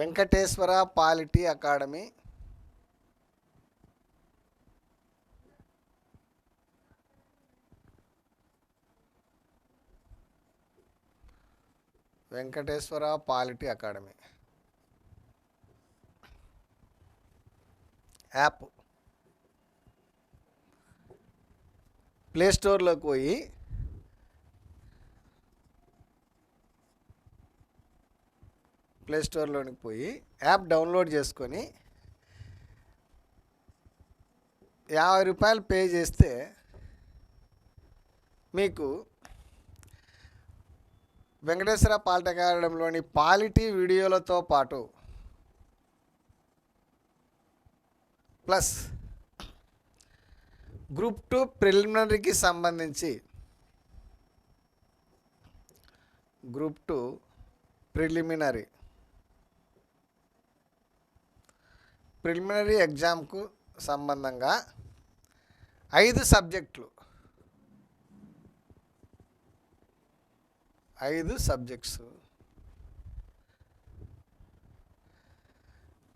Venkateswara polity academy, Venkateswara polity academy app play స్టోర్లోకి పోయి app download చేసుకొని 50 రూపాయలు పే చేస్తే మీకు వెంకటేశ్వర పాలిటీ అకాడమీలోని పాలిటీ వీడియోలతో పాటు ప్లస్ గ్రూప్ 2 ప్రిలిమినరీకి సంబంధించి గ్రూప్ 2 ప్రిలిమినరీ ఎగ్జామ్కు సంబంధంగా 5 సబ్జెక్ట్స్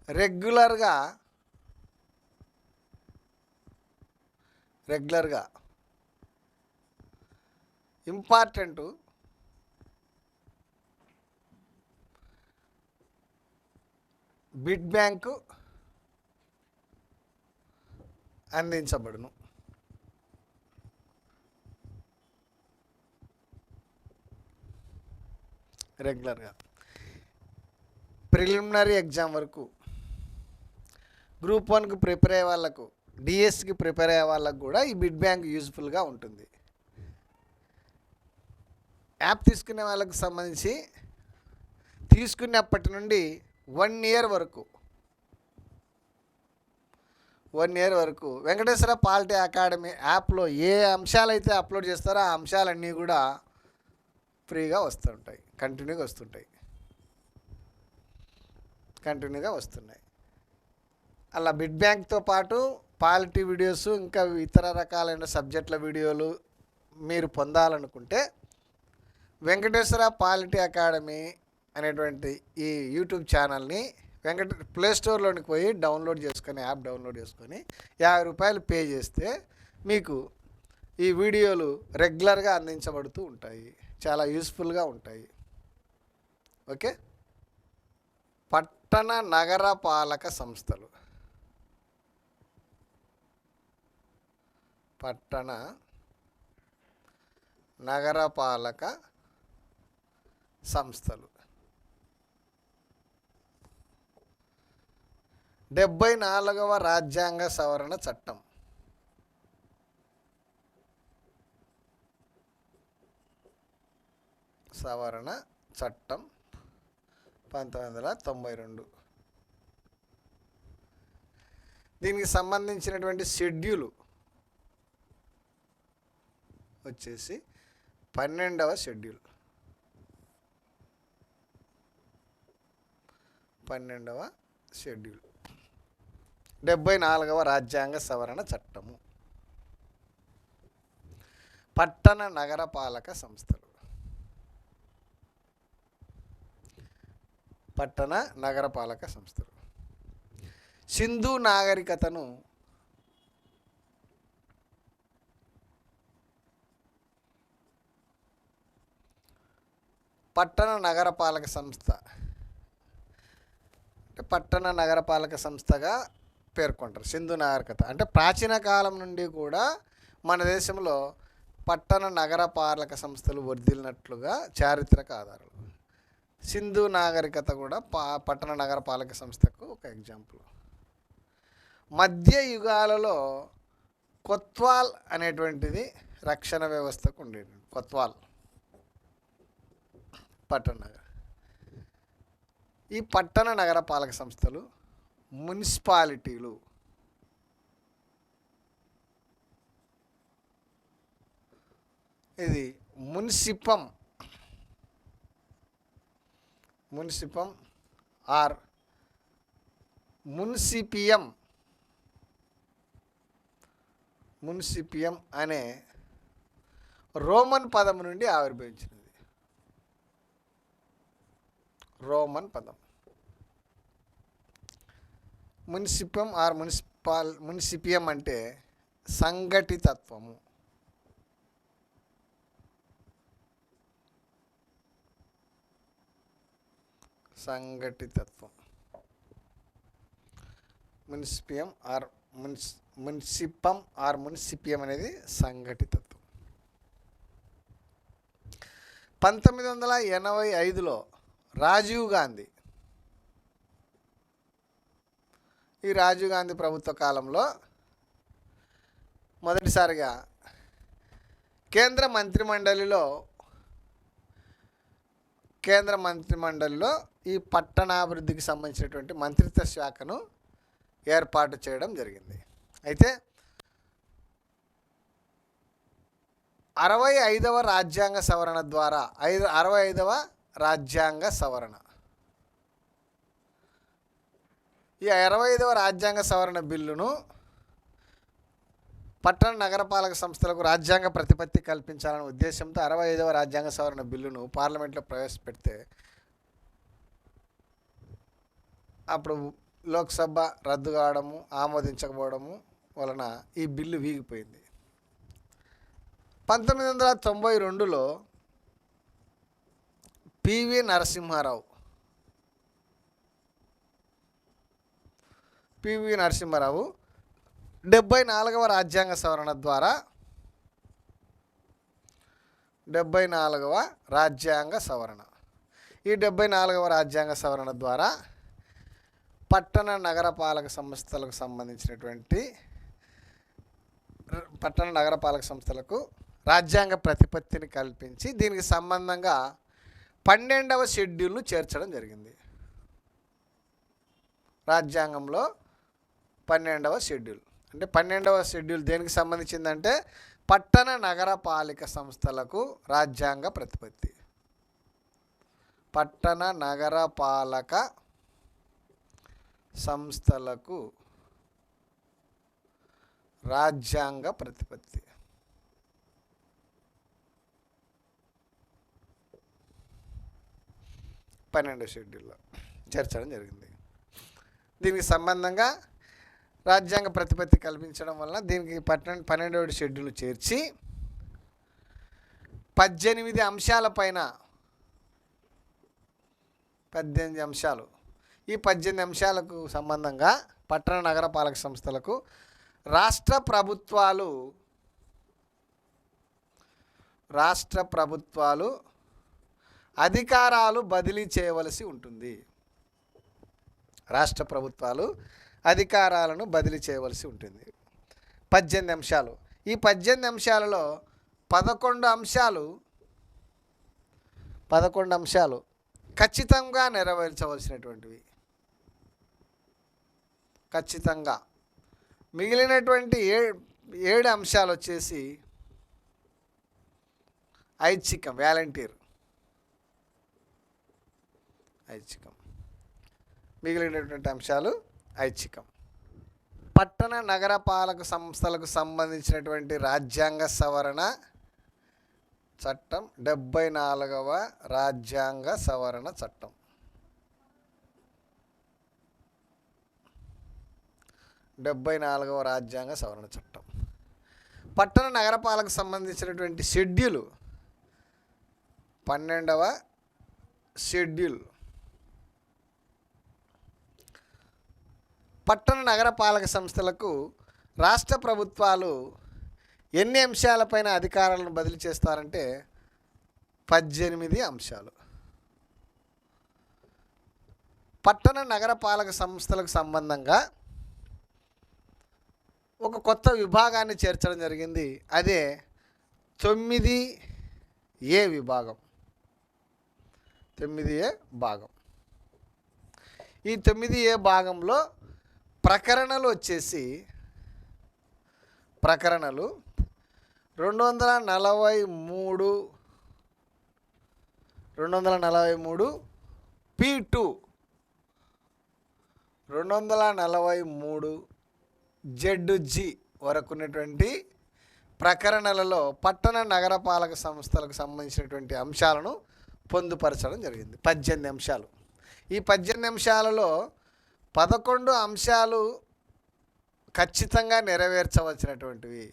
రెగ్యులర్గా ఇంపార్టెంటు బిడ్ బ్యాంకు అందించబడును. రెగ్యులర్గా ప్రిలిమినరీ ఎగ్జామ్ వరకు గ్రూప్ 1కి ప్రిపేర్ అయ్యే వాళ్ళకు, డిఎస్కి ప్రిపేర్ అయ్యే వాళ్ళకు కూడా ఈ బిడ్ బ్యాంక్ యూజ్ఫుల్గా ఉంటుంది. యాప్ తీసుకునే వాళ్ళకు సంబంధించి తీసుకున్నప్పటి నుండి 1 ఇయర్ వరకు వెంకటేశ్వర పాలిటీ అకాడమీ యాప్లో ఏ అంశాలు అయితే అప్లోడ్ చేస్తారో ఆ అంశాలన్నీ కూడా ఫ్రీగా వస్తుంటాయి, కంటిన్యూగా వస్తున్నాయి. అలా బిడ్ బ్యాంక్తో పాటు పాలిటీ వీడియోస్, ఇంకా ఇతర రకాలైన సబ్జెక్టుల వీడియోలు మీరు పొందాలనుకుంటే వెంకటేశ్వర పాలిటీ అకాడమీ అనేటువంటి ఈ యూట్యూబ్ ఛానల్ని ప్లే స్టోర్లోనికి పోయి యాప్ డౌన్లోడ్ చేసుకొని 50 రూపాయలు పే చేస్తే మీకు ఈ వీడియోలు రెగ్యులర్గా అందించబడుతూ ఉంటాయి. చాలా యూస్ఫుల్గా ఉంటాయి. ఓకే. పట్టణ నగరపాలక సంస్థలు, పట్టణ నగరపాలక సంస్థలు 74వ రాజ్యాంగ సవరణ చట్టం 1992. దీనికి సంబంధించినటువంటి షెడ్యూలు వచ్చేసి 12వ షెడ్యూల్. 74వ రాజ్యాంగ సవరణ చట్టము. పట్టణ నగరపాలక సంస్థలు, సింధు నాగరికతను పట్టణ నగరపాలక సంస్థగా పేర్కొంటారు. సింధు నాగరికత అంటే ప్రాచీన కాలం నుండి కూడా మన దేశంలో పట్టణ నగరపాలక సంస్థలు వర్ధిల్లినట్లుగా చారిత్రక ఆధారాలు. సింధు నాగరికత కూడా పట్టణ నగరపాలక సంస్థకు ఒక ఎగ్జాంపుల్. మధ్య యుగాలలో కొత్వాల్ అనేటువంటిది రక్షణ వ్యవస్థకు ఉండేది. కొత్వాల్ ఈ పట్టణ నగరపాలక సంస్థలు మున్సిపాలిటీలు, ఇది మున్సిపం ఆర్ మున్సిపియం అనే రోమన్ పదం నుండి ఆవిర్భవించినది. రోమన్ పదం మున్సిపం ఆర్ మున్సిపియం అంటే సంఘటితత్వము. సంఘటితత్వం. మున్సిపియం ఆర్ మున్సిపం ఆర్ మున్సిపియం అనేది సంఘటితత్వం. 1985లో రాజీవ్ గాంధీ, ఈ రాజీవ్ గాంధీ ప్రభుత్వ కాలంలో మొదటిసారిగా కేంద్ర మంత్రిమండలిలో ఈ పట్టణాభివృద్ధికి సంబంధించినటువంటి మంత్రిత్వ శాఖను ఏర్పాటు చేయడం జరిగింది. అయితే 65వ రాజ్యాంగ సవరణ ద్వారా 65వ రాజ్యాంగ సవరణ, ఈ 65వ రాజ్యాంగ సవరణ బిల్లును పట్టణ నగరపాలక సంస్థలకు రాజ్యాంగ ప్రతిపత్తి కల్పించాలనే ఉద్దేశంతో 65వ రాజ్యాంగ సవరణ బిల్లును పార్లమెంట్లో ప్రవేశపెడితే అప్పుడు లోక్సభ రద్దు కావడము, ఆమోదించకపోవడము వలన ఈ బిల్లు వీగిపోయింది. 1992లో పివి నరసింహారావు 74వ రాజ్యాంగ సవరణ ద్వారా 74వ రాజ్యాంగ సవరణ, ఈ 74వ రాజ్యాంగ సవరణ ద్వారా పట్టణ నగరపాలక సంస్థలకు సంబంధించినటువంటి రాజ్యాంగ ప్రతిపత్తిని కల్పించి దీనికి సంబంధంగా 12వ షెడ్యూల్ను చేర్చడం జరిగింది. రాజ్యాంగంలో 12వ షెడ్యూల్ అంటే 12వ షెడ్యూల్ దేనికి సంబంధించిందంటే పట్టణ నగరపాలిక సంస్థలకు రాజ్యాంగ ప్రతిపత్తి. పట్టణ నగరపాలక సంస్థలకు రాజ్యాంగ ప్రతిపత్తి. పన్నెండవ షెడ్యూల్లో చేర్చడం జరిగింది. దీనికి సంబంధంగా రాజ్యాంగ ప్రతిపత్తి కల్పించడం వలన దీనికి 12వ షెడ్యూల్ చేర్చి 18 అంశాలపైన 18 అంశాలు, ఈ 18 అంశాలకు సంబంధంగా పట్టణ నగరపాలక సంస్థలకు రాష్ట్ర ప్రభుత్వాలు అధికారాలు బదిలీ చేయవలసి ఉంటుంది. రాష్ట్ర ప్రభుత్వాలు అధికారాలను బదిలీ చేయవలసి ఉంటుంది. 18 అంశాలు. ఈ 18 అంశాలలో 11 అంశాలు ఖచ్చితంగా నెరవేర్చవలసినటువంటివి. ఖచ్చితంగా. మిగిలినటువంటి 7 అంశాలు వచ్చేసి ఐచ్ఛికం, వాలంటీర్ ఐచ్ఛికం. మిగిలినటువంటి అంశాలు ఐచ్ఛికం. పట్టణ నగరపాలక సంస్థలకు సంబంధించినటువంటి రాజ్యాంగ సవరణ చట్టం 74వ రాజ్యాంగ సవరణ చట్టం. 74వ రాజ్యాంగ సవరణ చట్టం. పట్టణ నగరపాలకు సంబంధించినటువంటి షెడ్యూలు 12వ షెడ్యూల్. పట్టణ నగరపాలక సంస్థలకు రాష్ట్ర ప్రభుత్వాలు ఎన్ని అంశాలపైన అధికారాలను బదిలీ చేస్తారంటే 18 అంశాలు. పట్టణ నగరపాలక సంస్థలకు సంబంధంగా ఒక కొత్త విభాగాన్ని చేర్చడం జరిగింది. అదే 9A విభాగం. 9A భాగం. ఈ 9A భాగంలో ప్రకరణలు వచ్చేసి 243 P2 243 ZG వరకు ఉన్నటువంటి ప్రకరణలలో పట్టణ నగరపాలక సంస్థలకు సంబంధించినటువంటి అంశాలను పొందుపరచడం జరిగింది. 18 అంశాలు. ఈ 18 అంశాలలో 11 అంశాలు ఖచ్చితంగా నెరవేర్చవలసినటువంటివి.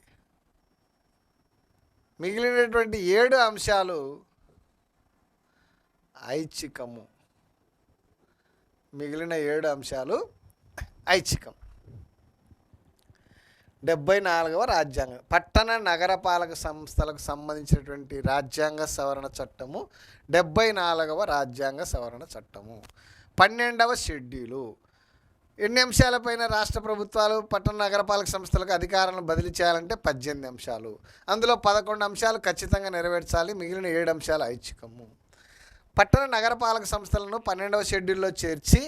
మిగిలినటువంటి 7 అంశాలు ఐచ్ఛికము. మిగిలిన 7 అంశాలు ఐచ్ఛికం. 74వ రాజ్యాంగం, పట్టణ నగరపాలక సంస్థలకు సంబంధించినటువంటి రాజ్యాంగ సవరణ చట్టము 74వ రాజ్యాంగ సవరణ చట్టము. 12వ షెడ్యూలు. ఎన్ని అంశాలపైన రాష్ట్ర ప్రభుత్వాలు పట్టణ నగరపాలక సంస్థలకు అధికారాలను బదిలీ చేయాలంటే 18 అంశాలు. అందులో 11 అంశాలు ఖచ్చితంగా నెరవేర్చాలి, మిగిలిన 7 అంశాలు ఐచ్ఛికము. పట్టణ నగరపాలక సంస్థలను 12వ షెడ్యూల్లో చేర్చి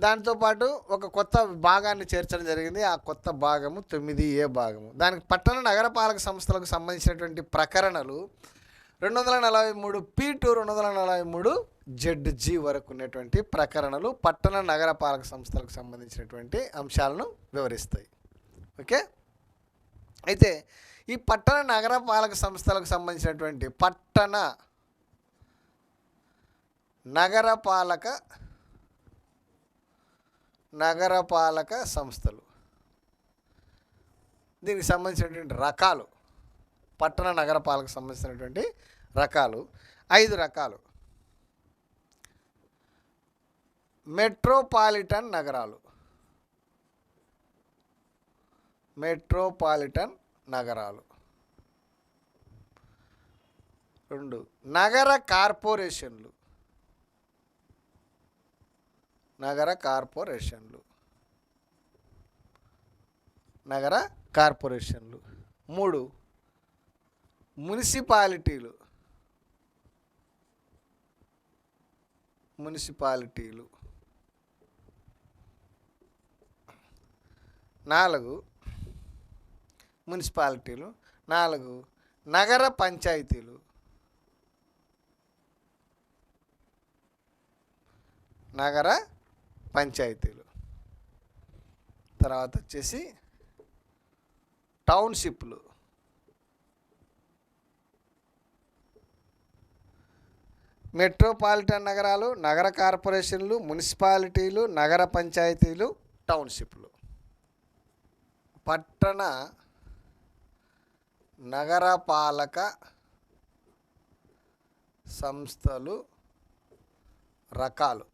దాంతోపాటు ఒక కొత్త భాగాన్ని చేర్చడం జరిగింది. ఆ కొత్త భాగము 9A భాగము. దానికి పట్టణ నగరపాలక సంస్థలకు సంబంధించినటువంటి ప్రకరణలు 243 P2 243 ZG వరకు ఉన్నటువంటి ప్రకరణలు పట్టణ నగరపాలక సంస్థలకు సంబంధించినటువంటి అంశాలను వివరిస్తాయి. ఓకే, అయితే ఈ పట్టణ నగరపాలక సంస్థలకు సంబంధించినటువంటి పట్టణ నగరపాలక సంస్థలు, దీనికి సంబంధించినటువంటి రకాలు, పట్టణ నగరపాలక సంబంధించినటువంటి రకాలు 5 రకాలు. మెట్రోపాలిటన్ నగరాలు. 2 నగర కార్పొరేషన్లు. 3 మున్సిపాలిటీలు. 4 నగర పంచాయతీలు. తర్వాత వచ్చేసి టౌన్షిప్లు. మెట్రోపాలిటన్ నగరాలు, నగర కార్పొరేషన్లు, మున్సిపాలిటీలు, నగర పంచాయతీలు, టౌన్షిప్లు. పట్టణ నగరపాలక సంస్థలు రకాలు.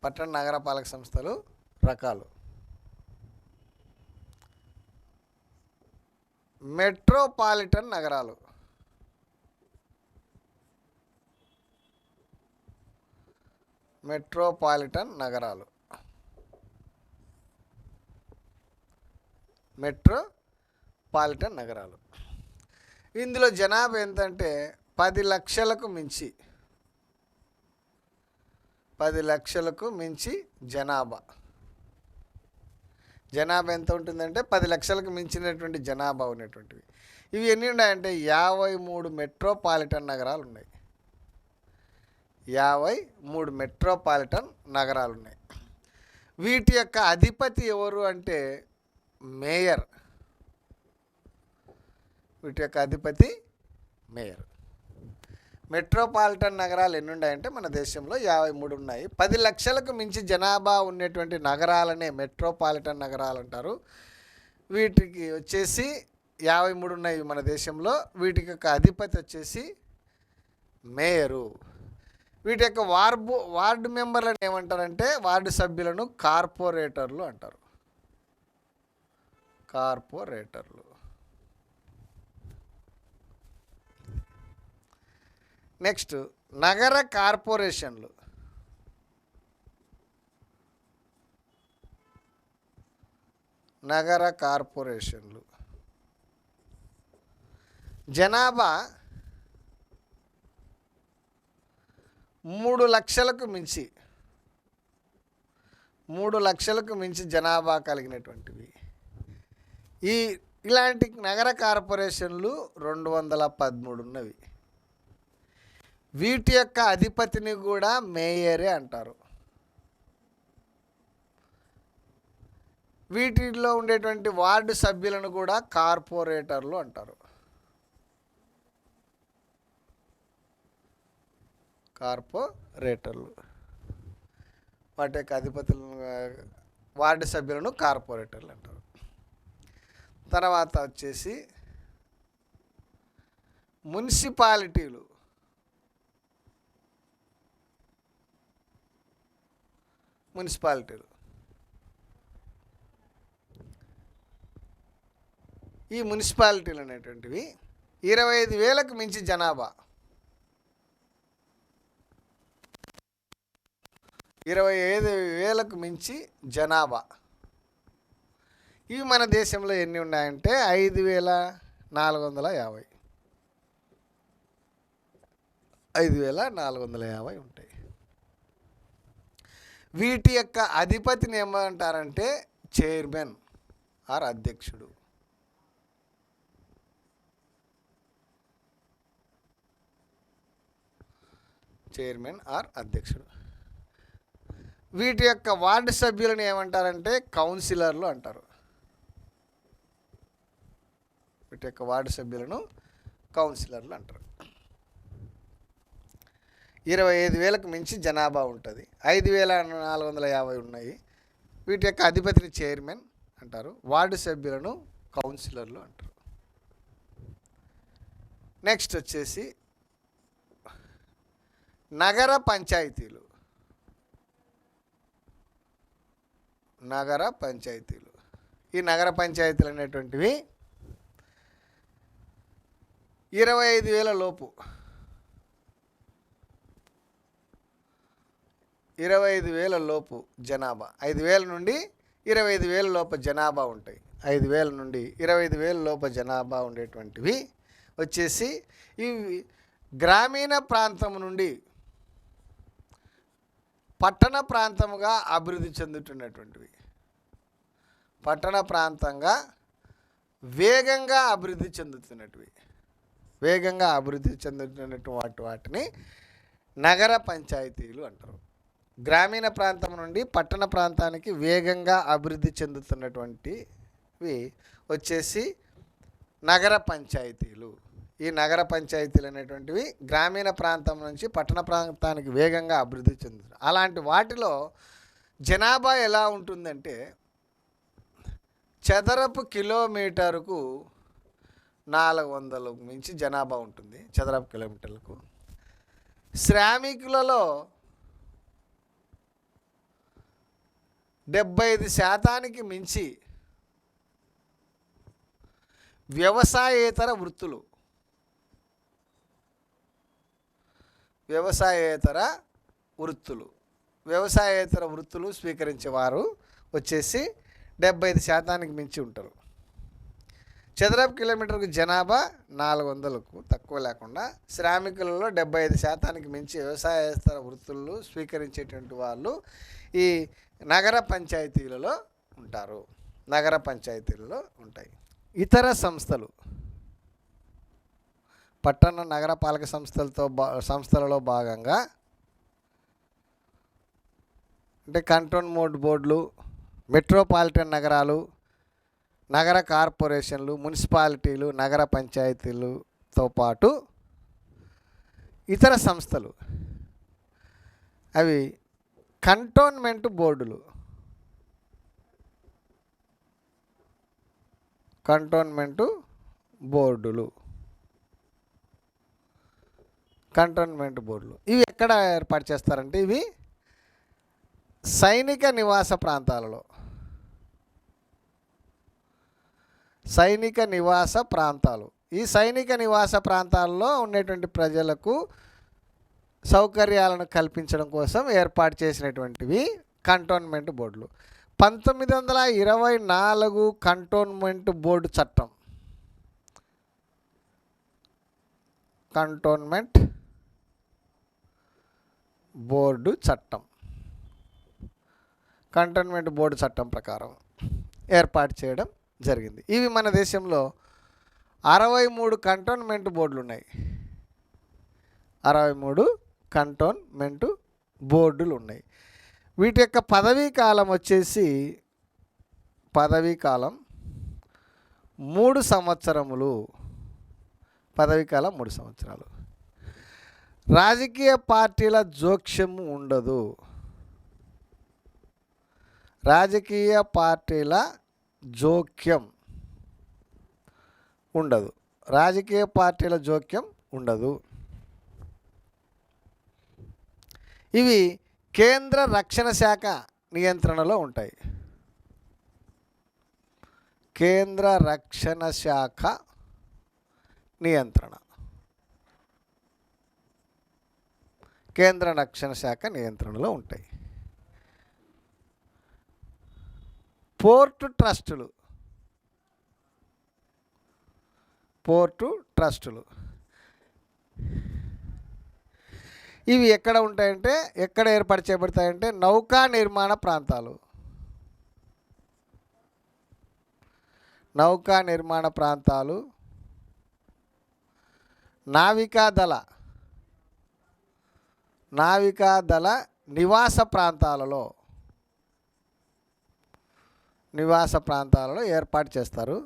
పట్టణ నగరపాలక సంస్థలు రకాలు. మెట్రోపాలిటన్ నగరాలు. మెట్రోపాలిటన్ నగరాలు. ఇందులో జనాభా ఎంతంటే 10 లక్షలకు మించి. 10 లక్షలకు మించి జనాభా ఎంత ఉంటుందంటే 10 లక్షలకు మించినటువంటి జనాభా ఉన్నటువంటివి. ఇవి ఎన్ని ఉన్నాయంటే 53 మెట్రోపాలిటన్ నగరాలు ఉన్నాయి. 53 మెట్రోపాలిటన్ నగరాలు ఉన్నాయి. వీటి యొక్క అధిపతి ఎవరు అంటే మేయర్. మెట్రోపాలిటన్ నగరాలు ఎన్ని ఉన్నాయంటే మన దేశంలో 53 ఉన్నాయి. 10 లక్షలకు మించి జనాభా ఉన్నటువంటి నగరాలనే మెట్రోపాలిటన్ నగరాలు అంటారు. వీటికి వచ్చేసి 53 ఉన్నాయి మన దేశంలో. వీటికి యొక్క అధిపతి వచ్చేసి మేయరు. వీటి యొక్క వార్డు మెంబర్లను ఏమంటారంటే, వార్డు సభ్యులను కార్పొరేటర్లు అంటారు. నెక్స్ట్ నగర కార్పొరేషన్లు. జనాభా 3 లక్షలకు మించి జనాభా కలిగినటువంటివి. ఇలాంటి నగర కార్పొరేషన్లు 213 ఉన్నవి. వీటి యొక్క అధిపతిని కూడా మేయరే అంటారు. వీటిలో ఉండేటువంటి వార్డు సభ్యులను కూడా కార్పొరేటర్లు అంటారు. వాటి యొక్క అధిపతులను వార్డు సభ్యులను కార్పొరేటర్లు అంటారు. తర్వాత వచ్చేసి మున్సిపాలిటీలు. ఈ మున్సిపాలిటీలు అనేటువంటివి 25,000కు మించి జనాభా, 25,000కు మించి జనాభా, ఇవి మన దేశంలో ఎన్ని ఉన్నాయంటే 5,450. 5,450 ఉంటాయి. వీటి యొక్క అధిపతిని ఏమంటారంటే చైర్మన్ ఆర్ అధ్యక్షుడు. చైర్మన్ ఆర్ అధ్యక్షుడు. వీటి యొక్క వార్డు సభ్యులను ఏమంటారంటే కౌన్సిలర్లు అంటారు. వీటి యొక్క వార్డు సభ్యులను కౌన్సిలర్లు అంటారు. 25,000కు మించి జనాభా ఉంటుంది. 5,450 ఉన్నాయి. వీటి యొక్క అధిపతిని చైర్మన్ అంటారు. వార్డు సభ్యులను కౌన్సిలర్లు అంటారు. నెక్స్ట్ వచ్చేసి నగర పంచాయతీలు. ఈ నగర పంచాయతీలు అనేటువంటివి 25,000 లోపు, 25,000 లోపు జనాభా, 5,000 నుండి 25,000 లోపు జనాభా ఉంటాయి. 5,000 నుండి 25,000 లోపు జనాభా ఉండేటువంటివి వచ్చేసి ఇవి గ్రామీణ ప్రాంతం నుండి పట్టణ ప్రాంతముగా అభివృద్ధి చెందుతున్నటువంటివి. పట్టణ ప్రాంతంగా వేగంగా అభివృద్ధి చెందుతున్నటువంటి వాటిని నగర పంచాయతీలు అంటారు. గ్రామీణ ప్రాంతం నుండి పట్టణ ప్రాంతానికి వేగంగా అభివృద్ధి చెందుతున్నటువంటివి వచ్చేసి నగర పంచాయతీలు. ఈ నగర పంచాయతీలు అనేటువంటివి గ్రామీణ ప్రాంతం నుంచి పట్టణ ప్రాంతానికి వేగంగా అభివృద్ధి చెందుతుంది. అలాంటి వాటిలో జనాభా ఎలా ఉంటుందంటే చదరపు కిలోమీటరుకు 400 మించి జనాభా ఉంటుంది. చదరపు కిలోమీటర్లకు శ్రామికులలో 75% మించి వ్యవసాయేతర వృత్తులు స్వీకరించేవారు వచ్చేసి 75% మించి ఉంటారు. చదరపు కిలోమీటర్కు జనాభా 400కు తక్కువ లేకుండా శ్రామికులలో 75% మించి వ్యవసాయేతర వృత్తులు స్వీకరించేటువంటి వాళ్ళు ఈ నగర పంచాయతీలలో ఉంటాయి. ఇతర సంస్థలు పట్టణ నగరపాలక సంస్థలలో భాగంగా అంటే కంటోన్మెంట్ బోర్డులు, మెట్రోపాలిటన్ నగరాలు, నగర కార్పొరేషన్లు, మున్సిపాలిటీలు, నగర పంచాయతీలతో పాటు ఇతర సంస్థలు అవి కంటోన్మెంట్ బోర్డులు. ఇవి ఎక్కడ ఏర్పాటు చేస్తారంటే ఇవి సైనిక నివాస ప్రాంతాలలో, ఈ సైనిక నివాస ప్రాంతాల్లో ఉండేటువంటి ప్రజలకు సౌకర్యాలను కల్పించడం కోసం ఏర్పాటు చేసినటువంటివి కంటోన్మెంట్ బోర్డులు. 1924 కంటోన్మెంట్ బోర్డు చట్టం, కంటోన్మెంట్ బోర్డు చట్టం ప్రకారం ఏర్పాటు చేయడం జరిగింది. ఇవి మన దేశంలో 63 కంటోన్మెంట్ బోర్డులు ఉన్నాయి. 63 కంటోన్మెంట్ బోర్డులు ఉన్నాయి. వీటి యొక్క పదవీ కాలం వచ్చేసి 3 సంవత్సరములు. రాజకీయ పార్టీల జోక్యము ఉండదు. రాజకీయ పార్టీల జోక్యం ఉండదు. రాజకీయ పార్టీల జోక్యం ఉండదు. ఇవి కేంద్ర రక్షణ శాఖ నియంత్రణలో ఉంటాయి. కేంద్ర రక్షణ శాఖ నియంత్రణ. కేంద్ర రక్షణ శాఖ నియంత్రణలో ఉంటాయి. పోర్టు ట్రస్టులు. పోర్టు ట్రస్టులు ఇవి ఎక్కడ ఉంటాయంటే, ఎక్కడ ఏర్పాటు చేయబడతాయంటే నౌకా నిర్మాణ ప్రాంతాలు. నౌకా నిర్మాణ ప్రాంతాలు, నావికాదళ నివాస ప్రాంతాలలో ఏర్పాటు చేస్తారు.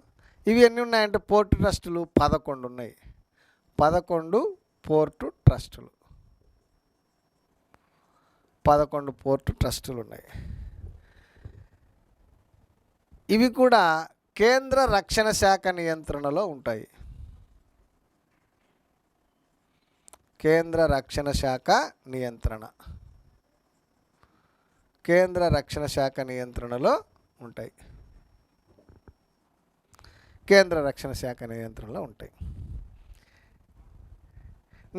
ఇవి ఎన్ని ఉన్నాయంటే పోర్టు ట్రస్టులు 11 ఉన్నాయి. 11 పోర్టు ట్రస్టులు. 11 పోర్టు ట్రస్టులు ఉన్నాయి. ఇవి కూడా కేంద్ర రక్షణ శాఖ నియంత్రణలో ఉంటాయి. కేంద్ర రక్షణ శాఖ నియంత్రణ. కేంద్ర రక్షణ శాఖ నియంత్రణలో ఉంటాయి. కేంద్ర రక్షణ శాఖ నియంత్రణలో ఉంటాయి.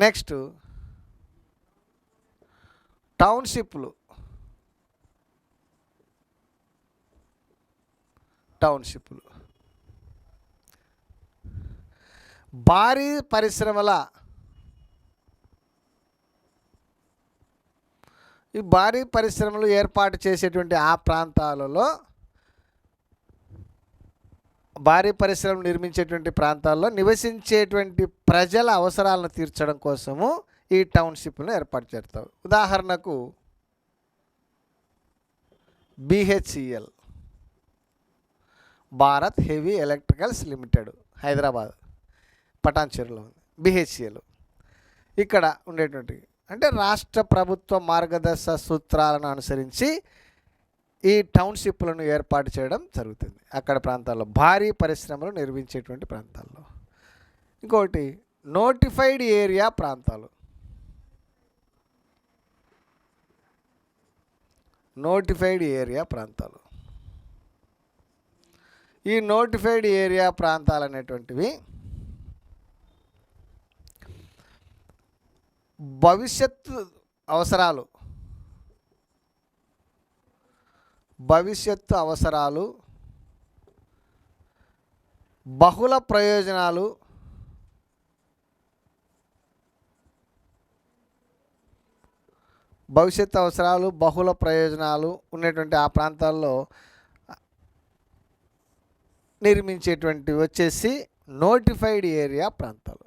నెక్స్ట్ టౌన్షిప్లు. భారీ పరిశ్రమల ఈ భారీ పరిశ్రమలు ఏర్పాటు చేసేటువంటి ఆ ప్రాంతాలలో, భారీ పరిశ్రమలు నిర్మించేటువంటి ప్రాంతాల్లో నివసించేటువంటి ప్రజల అవసరాలను తీర్చడం కోసము ఈ టౌన్షిప్లను ఏర్పాటు చేస్తారు. ఉదాహరణకు BHEL, Bharat heavy electricals limited, Hyderabad పటాన్చెరులో ఉంది BHEL. ఇక్కడ ఉండేటువంటి అంటే రాష్ట్ర ప్రభుత్వ మార్గదర్శ సూత్రాలను అనుసరించి ఈ టౌన్షిప్లను ఏర్పాటు చేయడం జరుగుతుంది అక్కడ ప్రాంతాల్లో, భారీ పరిశ్రమలు నిర్మించేటువంటి ప్రాంతాల్లో. ఇంకొకటి నోటిఫైడ్ ఏరియా ప్రాంతాలు. ఈ నోటిఫైడ్ ఏరియా ప్రాంతాలు అనేటువంటివి భవిష్యత్తు అవసరాలు, బహుళ ప్రయోజనాలు, ఉన్నటువంటి ఆ ప్రాంతాల్లో నిర్మించేటువంటివి వచ్చేసి నోటిఫైడ్ ఏరియా ప్రాంతాలు.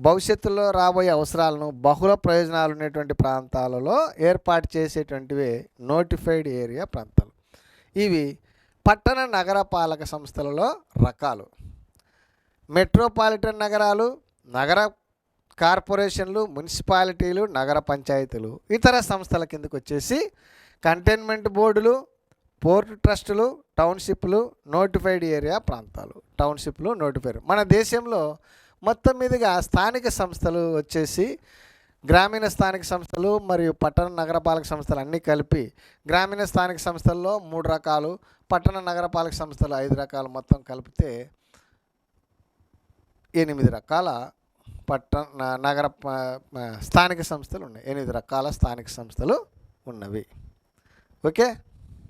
భవిష్యత్తులో రాబోయే అవసరాలను, బహుళ ప్రయోజనాలు ఉన్నటువంటి ప్రాంతాలలో ఏర్పాటు చేసేటువంటివే నోటిఫైడ్ ఏరియా ప్రాంతాలు. ఇవి పట్టణ నగరపాలక సంస్థలలో రకాలు. మెట్రోపాలిటన్ నగరాలు, నగర కార్పొరేషన్లు, మున్సిపాలిటీలు, నగర పంచాయతీలు, ఇతర సంస్థల కిందకు వచ్చేసి కంటైన్మెంట్ బోర్డులు, పోర్టు ట్రస్టులు, టౌన్షిప్లు, నోటిఫైడ్ ఏరియా ప్రాంతాలు. టౌన్షిప్లు, నోటిఫైడ్. మన దేశంలో మొత్తం మీదుగా స్థానిక సంస్థలు వచ్చేసి గ్రామీణ స్థానిక సంస్థలు మరియు పట్టణ నగరపాలక సంస్థలు అన్నీ కలిపి, గ్రామీణ స్థానిక సంస్థల్లో 3 రకాలు, పట్టణ నగరపాలక సంస్థలు 5 రకాలు, మొత్తం కలిపితే 8 రకాల స్థానిక సంస్థలు ఉన్నాయి. 8 రకాల స్థానిక సంస్థలు ఉన్నవి. ఓకే.